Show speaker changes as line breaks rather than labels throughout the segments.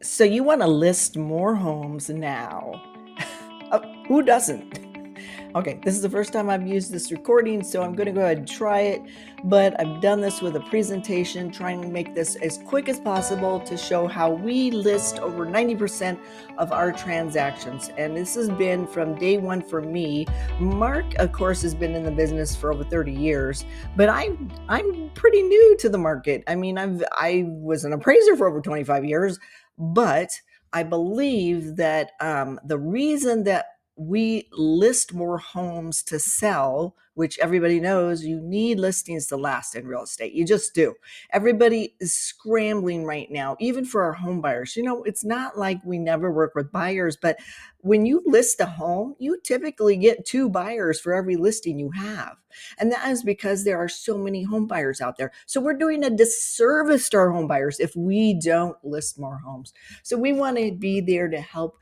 So you want to list more homes now. Who doesn't? Okay, this is the first time I've used this recording, so I'm going to go ahead and try it. But I've done this with a presentation, trying to make this as quick as possible to show how we list over 90% of our transactions. And this has been from day one for me. Mark, of course, has been in the business for over 30 years, but I'm pretty new to the market. I mean, I was an appraiser for over 25 years, but I believe that the reason that we list more homes to sell, which everybody knows you need listings to last in real estate. You just do. Everybody is scrambling right now, even for our home buyers. You know, it's not like we never work with buyers, but when you list a home, you typically get 2 buyers for every listing you have. And that is because there are so many home buyers out there. So we're doing a disservice to our home buyers if we don't list more homes. So we want to be there to help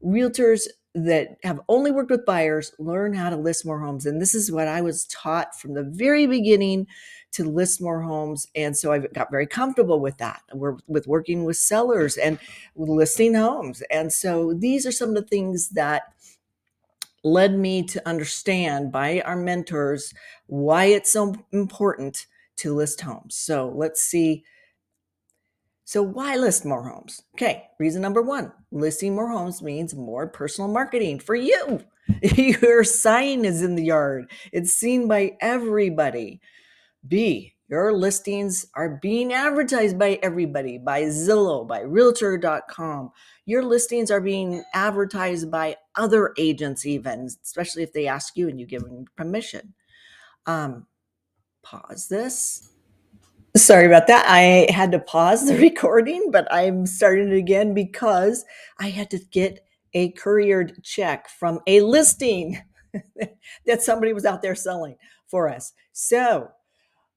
realtors that have only worked with buyers learn how to list more homes. And this is what I was taught from the very beginning, to list more homes. And so I got very comfortable with that. With working with sellers and listing homes. And so these are some of the things that led me to understand by our mentors why it's so important to list homes. So let's see. So why list more homes? Okay, reason number 1, listing more homes means more personal marketing for you. Your sign is in the yard. It's seen by everybody. B, your listings are being advertised by everybody, by Zillow, by Realtor.com. Your listings are being advertised by other agents even, especially if they ask you and you give them permission. Pause this. Sorry about that. I had to pause the recording, but I'm starting it again because I had to get a couriered check from a listing that somebody was out there selling for us. So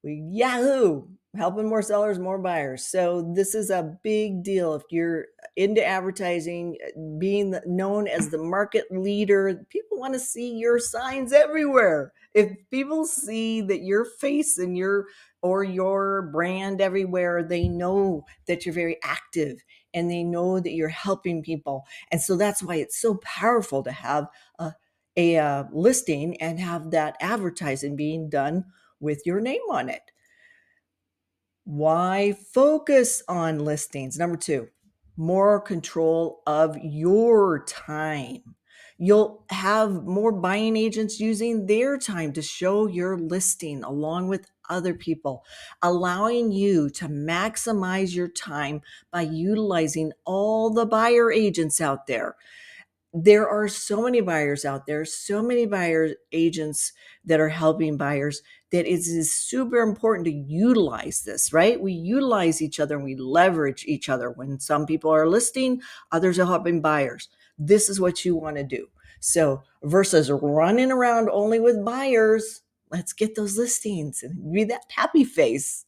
Yahoo, helping more sellers, more buyers. So this is a big deal. If you're into advertising, being known as the market leader, people want to see your signs everywhere. If people see that your face and your brand everywhere, they know that you're very active and they know that you're helping people. And so that's why it's so powerful to have a listing and have that advertising being done with your name on it. Why focus on listings? Number 2, more control of your time. You'll have more buying agents using their time to show your listing along with other people, allowing you to maximize your time by utilizing all the buyer agents out there. There are so many buyers out there, so many buyer agents that are helping buyers, that it is super important to utilize this, right? We utilize each other and we leverage each other. When some people are listing, others are helping buyers. This is what you want to do. So versus running around only with buyers, let's get those listings and be that happy face.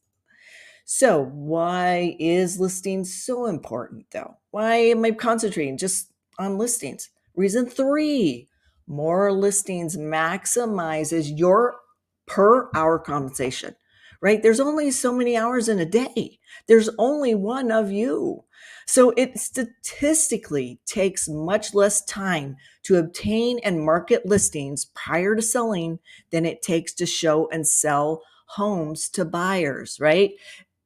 So why is listing so important though? Why am I concentrating just on listings? Reason 3, more listings maximizes your per hour compensation, right? There's only so many hours in a day. There's only one of you. So it statistically takes much less time to obtain and market listings prior to selling than it takes to show and sell homes to buyers, right?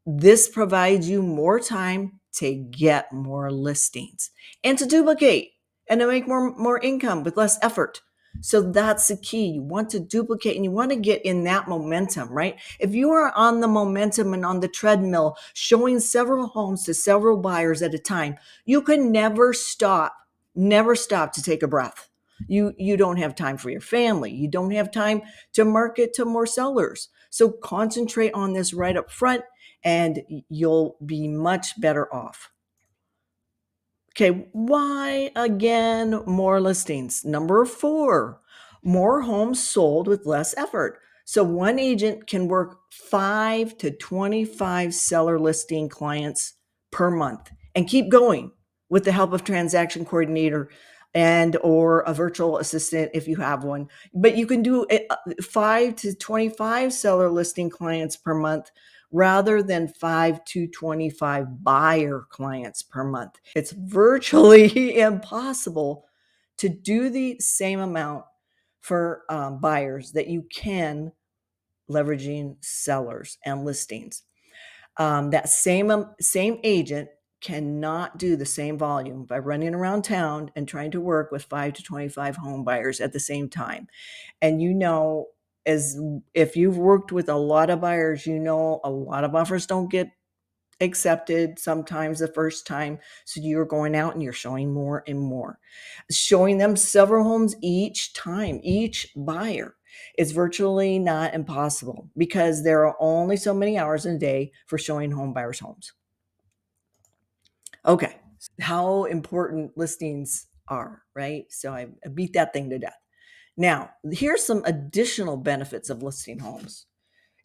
This provides you more time to get more listings and to duplicate and to make more income with less effort. So that's the key. You want to duplicate and you want to get in that momentum, right? If you are on the momentum and on the treadmill, showing several homes to several buyers at a time, you can never stop to take a breath. You don't have time for your family. You don't have time to market to more sellers. So concentrate on this right up front and you'll be much better off. Okay, why again more listings? Number 4, more homes sold with less effort. So one agent can work 5 to 25 seller listing clients per month and keep going with the help of transaction coordinator and or a virtual assistant if you have one. But you can do 5 to 25 seller listing clients per month rather than 5 to 25 buyer clients per month. It's virtually impossible to do the same amount for buyers that you can leveraging sellers and listings. That same agent cannot do the same volume by running around town and trying to work with 5 to 25 home buyers at the same time. And as if you've worked with a lot of buyers, a lot of offers don't get accepted sometimes the first time. So you're going out and you're showing more and more, showing them several homes each time, each buyer. It's virtually not impossible because there are only so many hours in a day for showing home buyers homes. Okay, how important listings are, right? So I beat that thing to death. Now, here's some additional benefits of listing homes.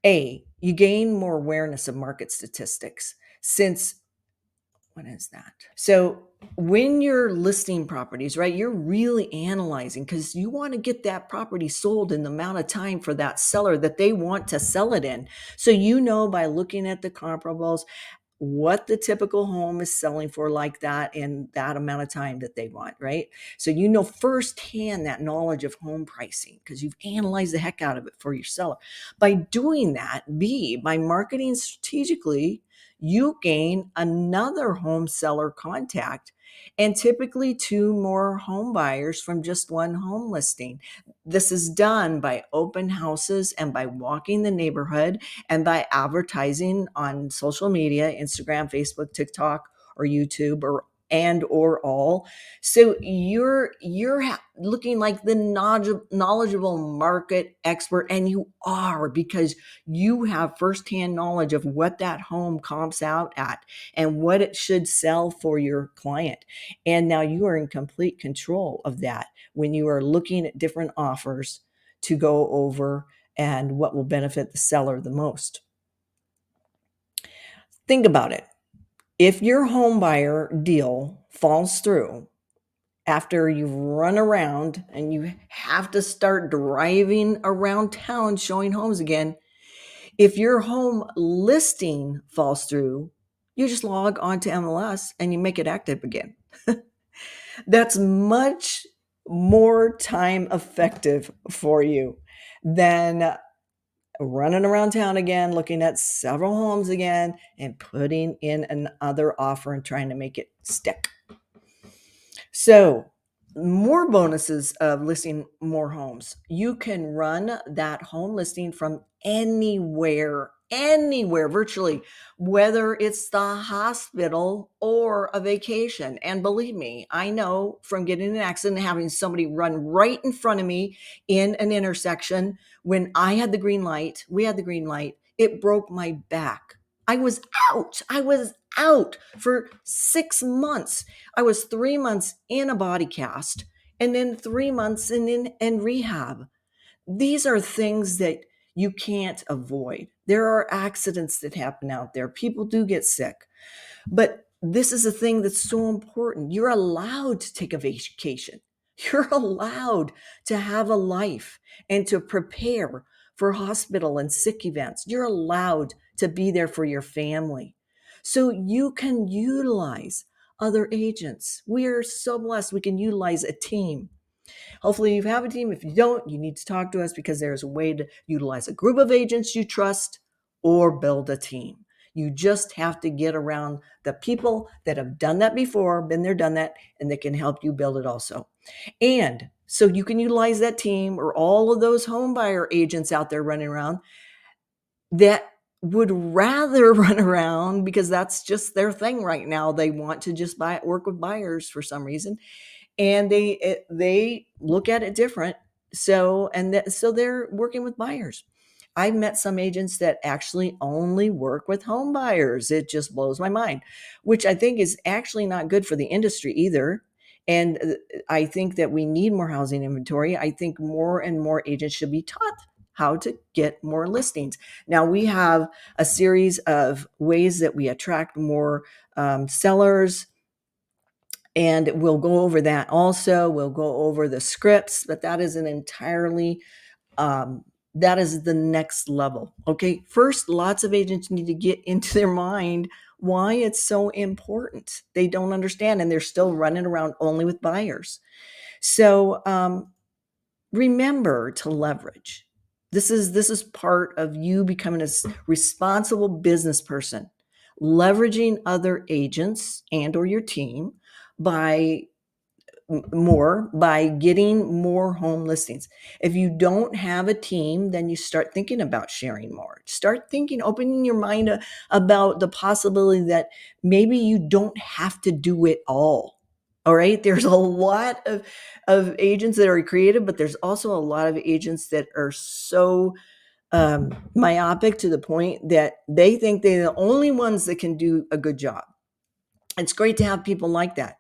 You gain more awareness of market statistics since what is that? So when you're listing properties, right, you're really analyzing because you want to get that property sold in the amount of time for that seller that they want to sell it in. So by looking at the comparables, what the typical home is selling for like that in that amount of time that they want, right? So firsthand that knowledge of home pricing because you've analyzed the heck out of it for your seller. By doing that, by marketing strategically, you gain another home seller contact and typically two more home buyers from just one home listing. This is done by open houses and by walking the neighborhood and by advertising on social media, Instagram, Facebook, TikTok, or YouTube, or all. So you're looking like the knowledgeable market expert, and you are, because you have firsthand knowledge of what that home comps out at and what it should sell for your client. And now you are in complete control of that when you are looking at different offers to go over and what will benefit the seller the most. Think about it. If your home buyer deal falls through after you've run around and you have to start driving around town showing homes again, if your home listing falls through, you just log onto MLS and you make it active again. That's much more time effective for you than running around town again, looking at several homes again, and putting in another offer and trying to make it stick. So, more bonuses of listing more homes. You can run that home listing from anywhere, virtually, whether it's the hospital or a vacation. And believe me, I know from getting in an accident and having somebody run right in front of me in an intersection when we had the green light, it broke my back. I was out. For 6 months. I was 3 months in a body cast and then 3 months in rehab. These are things that you can't avoid. There are accidents that happen out there. People do get sick. But this is a thing that's so important. You're allowed to take a vacation. You're allowed to have a life and to prepare for hospital and sick events. You're allowed to be there for your family. So you can utilize other agents. We are so blessed we can utilize a team. Hopefully you have a team. If you don't, you need to talk to us because there's a way to utilize a group of agents you trust or build a team. You just have to get around the people that have done that before, been there, done that, and that can help you build it also. And so you can utilize that team or all of those home buyer agents out there running around that would rather run around because that's just their thing right now. They want to just work with buyers for some reason, and they look at it different. So they're working with buyers. I've met some agents that actually only work with home buyers. It just blows my mind, which I think is actually not good for the industry either. And I think that we need more housing inventory. I think more and more agents should be taught how to get more listings. Now we have a series of ways that we attract more sellers, and we'll go over that also. We'll go over the scripts, but that is an entirely That is the next level. Okay. First, lots of agents need to get into their mind why it's so important. They don't understand and they're still running around only with buyers. So remember to leverage. This is part of you becoming a responsible business person, leveraging other agents and or your team by by getting more home listings. If you don't have a team, then you start thinking about sharing more. Start thinking, opening your mind about the possibility that maybe you don't have to do it all. All right. There's a lot of agents that are creative, but there's also a lot of agents that are so myopic to the point that they think they're the only ones that can do a good job. It's great to have people like that.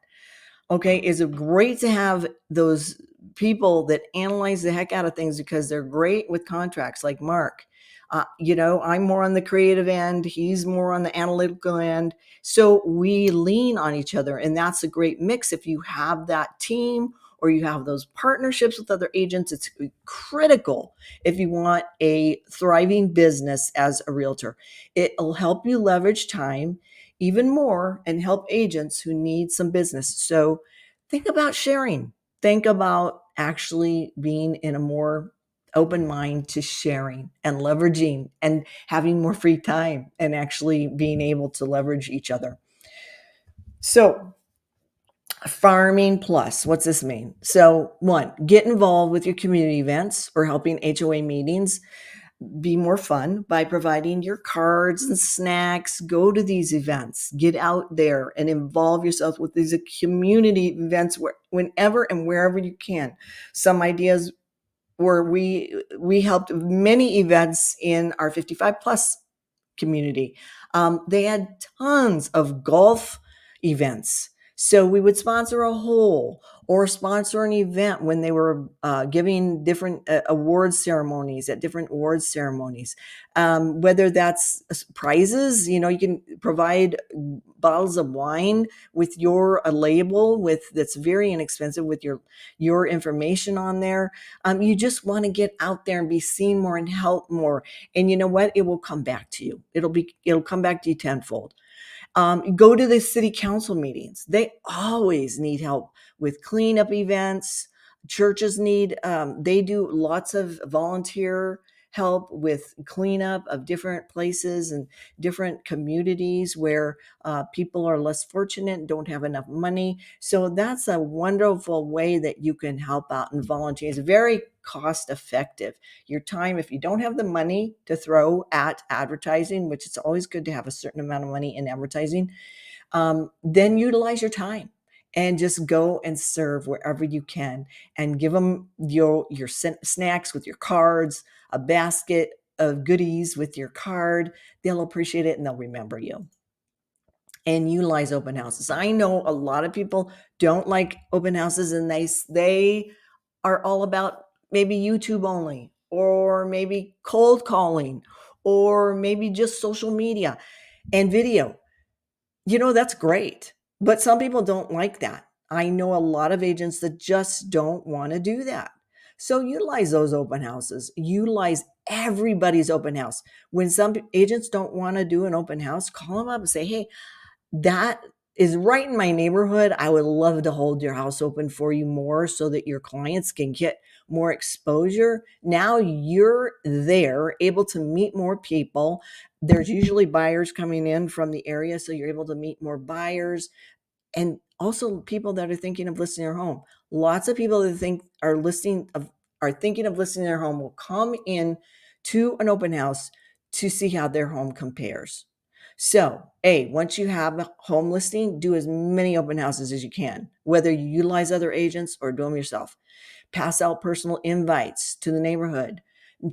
Okay, is it great to have those people that analyze the heck out of things because they're great with contracts, like Mark. I'm more on the creative end, he's more on the analytical end. So we lean on each other, and that's a great mix. If you have that team or you have those partnerships with other agents, it's critical if you want a thriving business as a realtor. It'll help you leverage time even more and help agents who need some business. So think about sharing. Think about actually being in a more open mind to sharing and leveraging and having more free time and actually being able to leverage each other. So, farming plus, what's this mean? So, one, get involved with your community events or helping HOA meetings be more fun by providing your cards and snacks. Go to these events, get out there and involve yourself with these community events whenever and wherever you can. Some ideas where we helped many events in our 55 plus community. They had tons of golf events. So we would sponsor a hole or sponsor an event when they were giving different awards ceremonies at different awards ceremonies. Whether that's prizes, you can provide bottles of wine with your a label with that's very inexpensive with your information on there. You just want to get out there and be seen more and help more. And you know what? It will come back to you. It'll come back to you tenfold. Go to the city council meetings. They always need help with cleanup events. Churches they do lots of volunteer help with cleanup of different places and different communities where people are less fortunate and don't have enough money. So that's a wonderful way that you can help out and volunteer. It's very cost effective. Your time, if you don't have the money to throw at advertising, which it's always good to have a certain amount of money in advertising, then utilize your time and just go and serve wherever you can and give them your snacks with your cards, a basket of goodies with your card. They'll appreciate it and they'll remember you. And utilize open houses. I know a lot of people don't like open houses and they are all about maybe YouTube only, or maybe cold calling, or maybe just social media and video. That's great. But some people don't like that. I know a lot of agents that just don't want to do that. So utilize those open houses. Utilize everybody's open house. When some agents don't want to do an open house, call them up and say, hey, that is right in my neighborhood. I would love to hold your house open for you more so that your clients can get more exposure. Now you're there, able to meet more people. There's usually buyers coming in from the area, so you're able to meet more buyers and also people that are thinking of listing their home. Lots of people that are thinking of listing their home will come in to an open house to see how their home compares. So, once you have a home listing, do as many open houses as you can, whether you utilize other agents or do them yourself. Pass out personal invites to the neighborhood.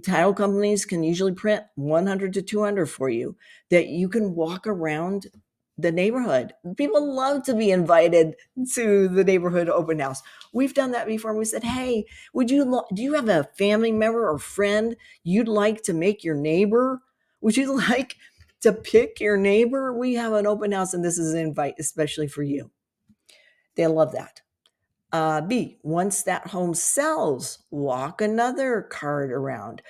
Title companies can usually print 100 to 200 for you that you can walk around the neighborhood. People love to be invited to the neighborhood open house. We've done that before. We said, hey, do you have a family member or friend you'd like to make your neighbor? Would you like to pick your neighbor? We have an open house and this is an invite especially for you. They love that. B, once that home sells, walk another card around.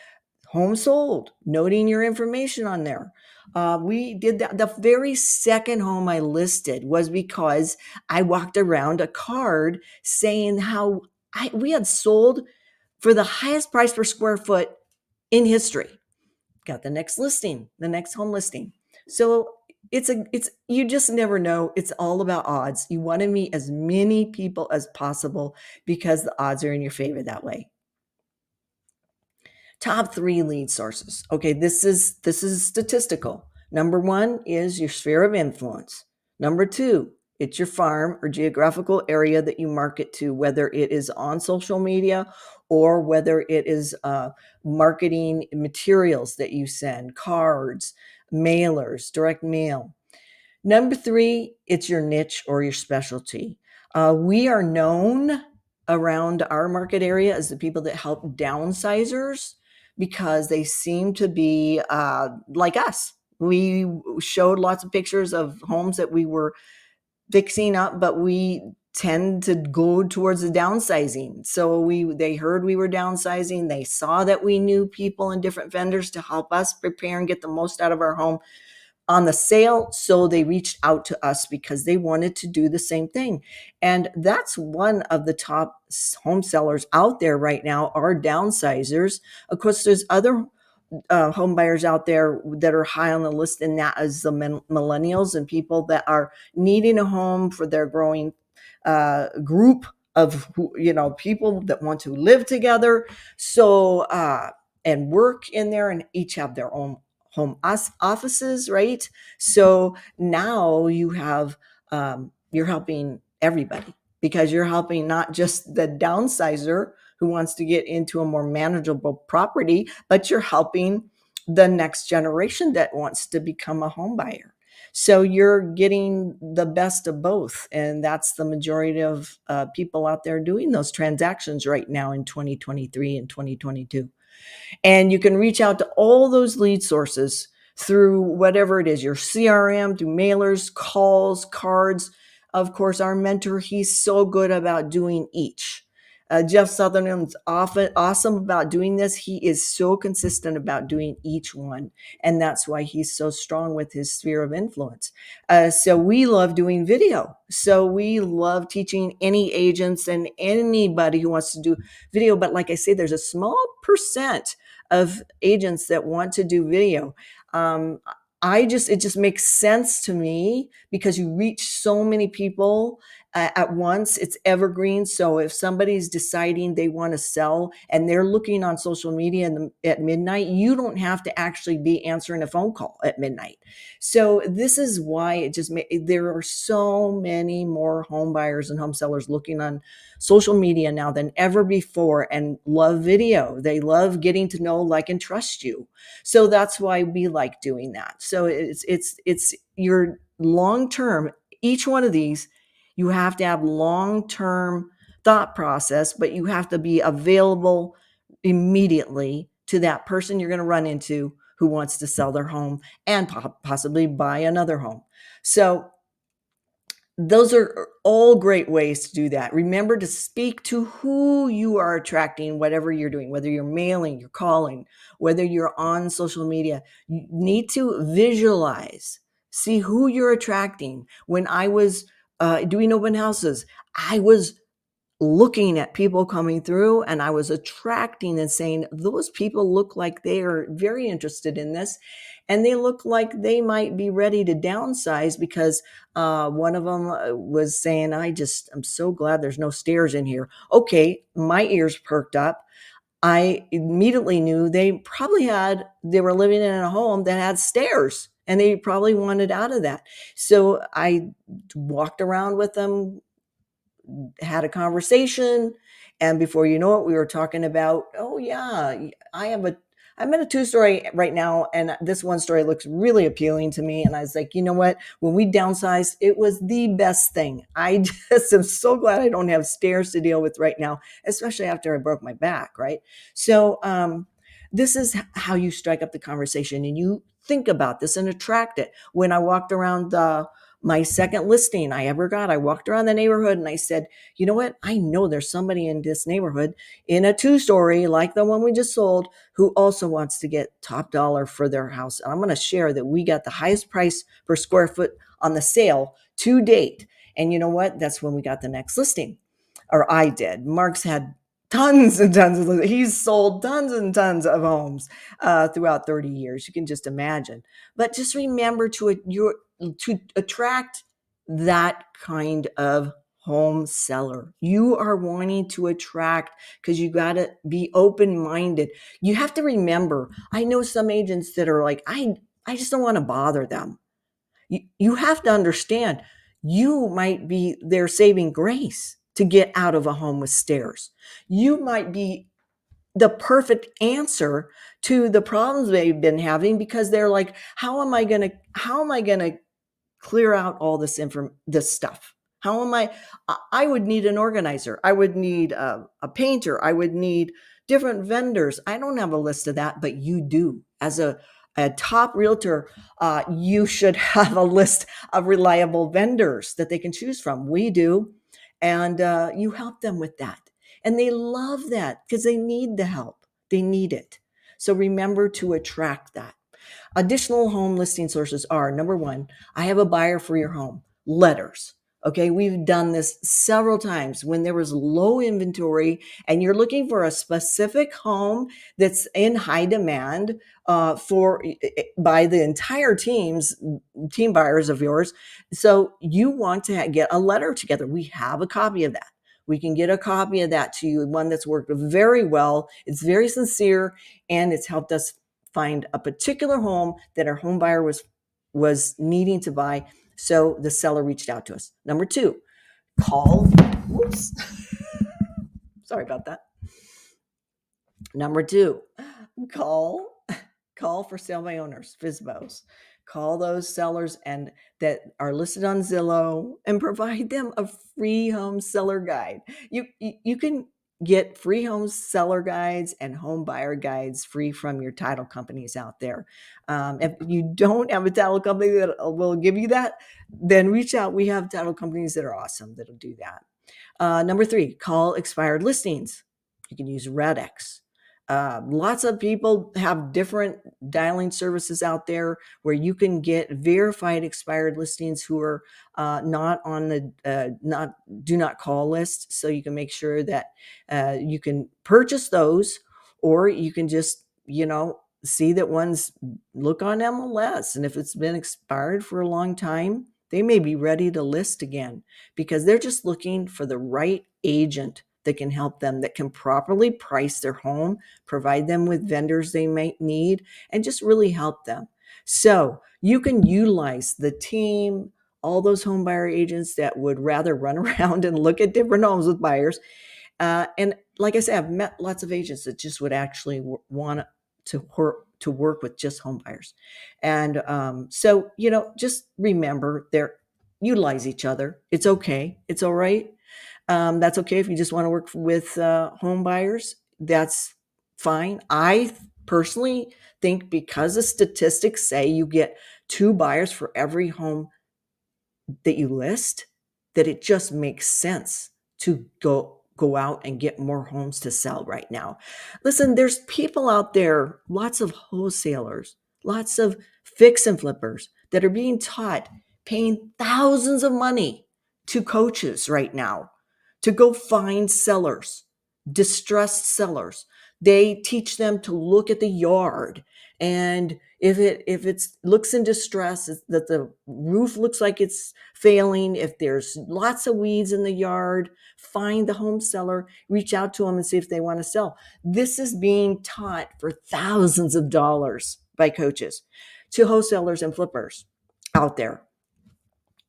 home sold, noting your information on there. We did that. The very second home I listed was because I walked around a card saying how we had sold for the highest price per square foot in history. Got the next listing, the next home listing. So it's you just never know. It's all about odds. You want to meet as many people as possible because the odds are in your favor that way. Top 3 lead sources. Okay, this is statistical. Number 1 is your sphere of influence. Number 2, it's your farm or geographical area that you market to, whether it is on social media or whether it is marketing materials that you send, cards, mailers, direct mail. Number 3, it's your niche or your specialty. We are known around our market area as the people that help downsizers because they seem to be like us. We showed lots of pictures of homes that we were fixing up, but we tend to go towards the downsizing. So they heard we were downsizing. They saw that we knew people and different vendors to help us prepare and get the most out of our home on the sale. So they reached out to us because they wanted to do the same thing. And that's one of the top home sellers out there right now are downsizers. Of course, there's other home buyers out there that are high on the list, and that is the millennials and people that are needing a home for their growing group of people that want to live together. So and work in there, and each have their own home offices, right? So now you have you're helping everybody because you're helping not just the downsizer who wants to get into a more manageable property, but you're helping the next generation that wants to become a home buyer. So you're getting the best of both. And that's the majority of people out there doing those transactions right now in 2023 and 2022. And you can reach out to all those lead sources through whatever it is, your CRM, through mailers, calls, cards. Of course, our mentor, he's so good about doing each. Jeff Sutherland's often awesome about doing this. He is so consistent about doing each one. And that's why he's so strong with his sphere of influence. So we love doing video. So we love teaching any agents and anybody who wants to do video. But like I say, there's a small percent of agents that want to do video. It just makes sense to me because you reach so many people at once. It's evergreen. So if somebody's deciding they want to sell and they're looking on social media at midnight, you don't have to actually be answering a phone call at midnight. So this is why there are so many more home buyers and home sellers looking on social media now than ever before and love video. They love getting to know, like, and trust you. So that's why we like doing that. So it's your long term. Each one of these, you have to have long term thought process, but you have to be available immediately to that person you're going to run into who wants to sell their home and possibly buy another home. So those are all great ways to do that. Remember to speak to who you are attracting, whatever you're doing, whether you're mailing, you're calling, whether you're on social media. You need to visualize, see who you're attracting. When I was doing open houses, I was looking at people coming through and I was attracting and saying, those people look like they are very interested in this. And they look like they might be ready to downsize because one of them was saying, I'm so glad there's no stairs in here. Okay, my ears perked up. I immediately knew they were living in a home that had stairs and they probably wanted out of that. So I walked around with them, had a conversation, and before you know it, we were talking about, oh yeah, I'm in a 2-story right now, and this 1-story looks really appealing to me. And I was like, you know what? When we downsized, it was the best thing. I just am so glad I don't have stairs to deal with right now, especially after I broke my back, right? So this is how you strike up the conversation, and you think about this and attract it. When I walked around My second listing I ever got, I walked around the neighborhood and I said, you know what? I know there's somebody in this neighborhood in a 2-story like the one we just sold who also wants to get top dollar for their house. And I'm going to share that we got the highest price per square foot on the sale to date. And you know what? That's when we got the next listing, or I did. Mark's had tons and tons of, he's sold tons and tons of homes throughout 30 years. You can just imagine. But just remember to attract that kind of home seller. You are wanting to attract, because you got to be open-minded. You have to remember, I know some agents that are like, I just don't want to bother them. You have to understand, you might be their saving grace to get out of a home with stairs. You might be the perfect answer to the problems they've been having, because they're like, how am I going to clear out all this stuff? How am I would need an organizer. I would need a painter. I would need different vendors. I don't have a list of that, but you do. As a top realtor, you should have a list of reliable vendors that they can choose from. We do. And you help them with that. And they love that because they need the help. They need it. So remember to attract that. Additional home listing sources are, number one, I have a buyer for your home. Letters. Okay, we've done this several times when there was low inventory and you're looking for a specific home that's in high demand by the entire team buyers of yours. So you want to get a letter together. We have a copy of that. We can get a copy of that to you, one that's worked very well. It's very sincere, and it's helped us find a particular home that our home buyer was needing to buy. So the seller reached out to us. Number two, call. Whoops. Sorry about that. Number two, call for sale by owners, FSBOs. Call those sellers and that are listed on Zillow and provide them a free home seller guide. You can get free home seller guides and home buyer guides free from your title companies out there. If you don't have a title company that will give you that, then reach out. We have title companies that are awesome that'll do that. Number three, call expired listings. You can use Redex. Lots of people have different dialing services out there where you can get verified expired listings who are not on the do not call list. So you can make sure that you can purchase those, or you can just, see that ones look on MLS. And if it's been expired for a long time, they may be ready to list again, because they're just looking for the right agent that can help them, that can properly price their home, provide them with vendors they might need, and just really help them. So you can utilize the team, all those home buyer agents that would rather run around and look at different homes with buyers. And like I said, I've met lots of agents that just would actually want to work with just home buyers. And so, just remember, utilize each other. It's okay. It's all right. That's okay if you just want to work with home buyers. That's fine. I personally think, because the statistics say you get 2 buyers for every home that you list, that it just makes sense to go out and get more homes to sell right now. Listen, there's people out there, lots of wholesalers, lots of fix and flippers that are being taught, paying thousands of money to coaches right now to go find sellers, distressed sellers. They teach them to look at the yard, and if it looks in distress, that the roof looks like it's failing, if there's lots of weeds in the yard, find the home seller, reach out to them and see if they want to sell. This is being taught for thousands of dollars by coaches to wholesalers and flippers out there.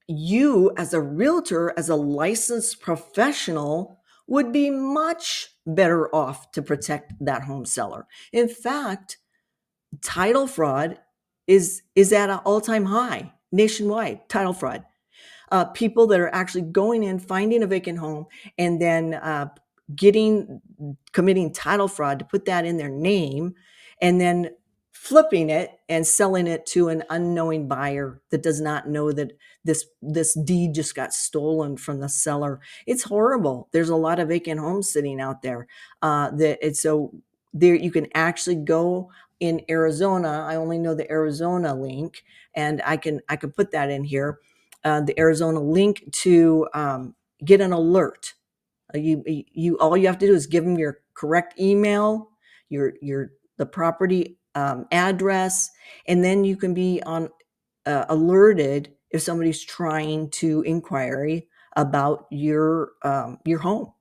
You, as a realtor, as a licensed professional, would be much better off to protect that home seller. In fact, title fraud is at an all-time high nationwide. Title fraud. People that are actually going in, finding a vacant home, and then committing title fraud to put that in their name, and then flipping it and selling it to an unknowing buyer that does not know that this deed just got stolen from the seller. It's horrible. There's a lot of vacant homes sitting out there. That it's so there you can actually go in Arizona. I only know the Arizona link, and I can put that in here. The Arizona link to get an alert. You all you have to do is give them your correct email, your the property address, and then you can be on alerted if somebody's trying to inquiry about your home.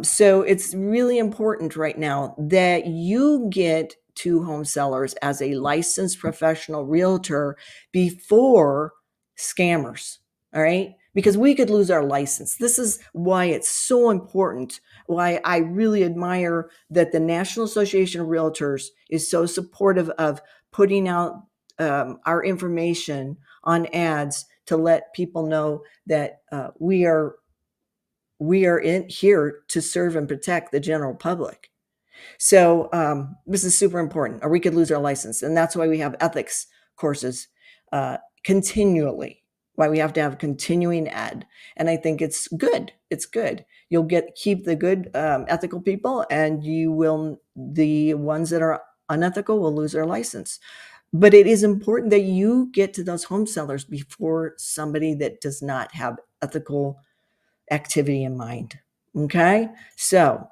So it's really important right now that you get to home sellers as a licensed professional realtor before scammers. All right. Because we could lose our license. This is why it's so important. Why I really admire that the National Association of Realtors is so supportive of putting out our information on ads to let people know that we are in here to serve and protect the general public. So this is super important, or we could lose our license, and that's why we have ethics courses continually. Why we have to have continuing ed, and I think it's good. It's good. You'll keep the good ethical people, and the ones that are unethical will lose their license. But it is important that you get to those home sellers before somebody that does not have ethical activity in mind. Okay. So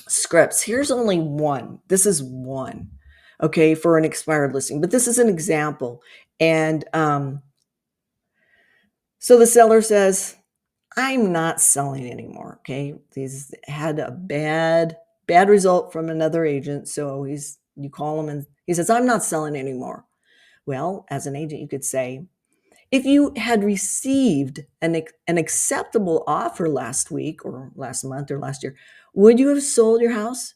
scripts, here's only one. This is one. Okay. For an expired listing, but this is an example. And so the seller says, I'm not selling anymore. Okay. He's had a bad result from another agent. So you call him and he says, I'm not selling anymore. Well, as an agent, you could say, if you had received an acceptable offer last week or last month or last year, would you have sold your house?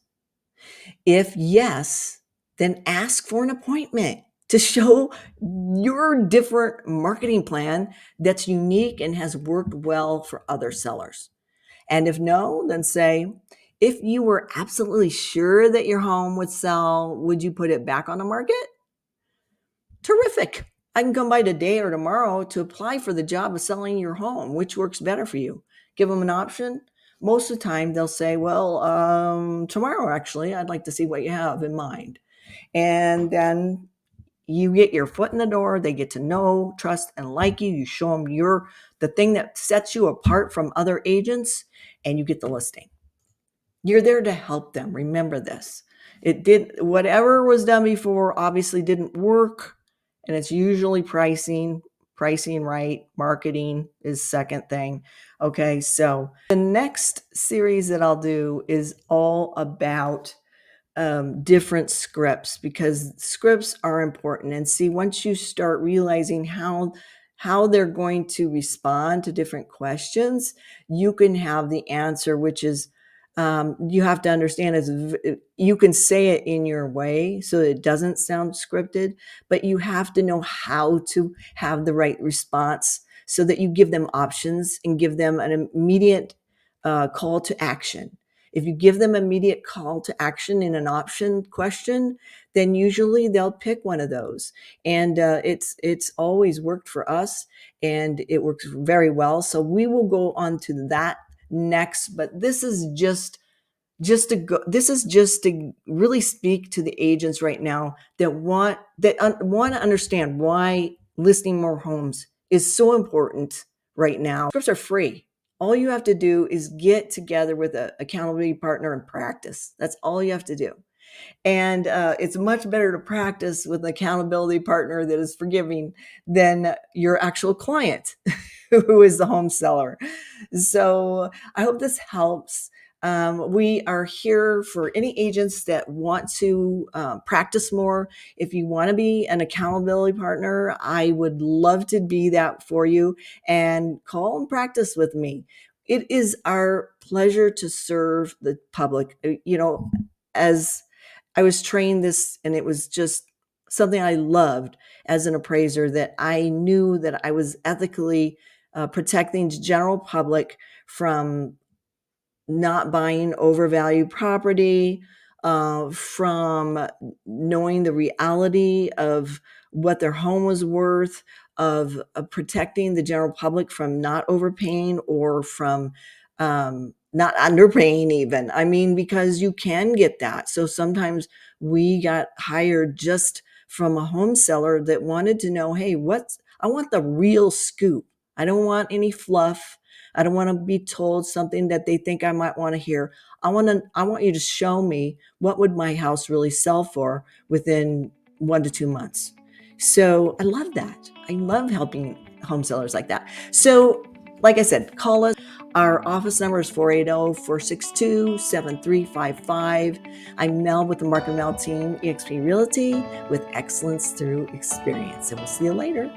If yes, then ask for an appointment to show your different marketing plan that's unique and has worked well for other sellers. And if no, then say, if you were absolutely sure that your home would sell, would you put it back on the market? Terrific. I can come by today or tomorrow to apply for the job of selling your home. Which works better for you? Give them an option. Most of the time, they'll say, well, tomorrow, actually, I'd like to see what you have in mind. And then you get your foot in the door. They get to know, trust, and like you. You show them the thing that sets you apart from other agents, and you get the listing. You're there to help them. Remember this. Whatever was done before obviously didn't work. And it's usually pricing right. Marketing is second thing. Okay. So the next series that I'll do is all about different scripts, because scripts are important. And see, once you start realizing how they're going to respond to different questions, you can have the answer, which is you have to understand is you can say it in your way so it doesn't sound scripted, but you have to know how to have the right response so that you give them options and give them an immediate call to action. If you give them immediate call to action in an option question, then usually they'll pick one of those. And it's always worked for us, and it works very well. So we will go on to that next. But this is just to really speak to the agents right now that want to understand why listing more homes is so important right now. Scripts are free. All you have to do is get together with an accountability partner and practice. That's all you have to do. And it's much better to practice with an accountability partner that is forgiving than your actual client who is the home seller. So I hope this helps. We are here for any agents that want to practice more. If you want to be an accountability partner, I would love to be that for you, and call and practice with me. It is our pleasure to serve the public. As I was trained this, and it was just something I loved as an appraiser, that I knew that I was ethically protecting the general public from not buying overvalued property, from knowing the reality of what their home was worth, of protecting the general public from not overpaying or from not underpaying even. I mean, because you can get that. So sometimes we got hired just from a home seller that wanted to know, hey, I want the real scoop. I don't want any fluff. I don't want to be told something that they think I might want to hear. I want you to show me what would my house really sell for within 1 to 2 months. So I love that. I love helping home sellers like that. So like I said, call us. Our office number is 480-462-7355. I'm Mel with the Mark and Mel team, eXp Realty, with excellence through experience. And we'll see you later.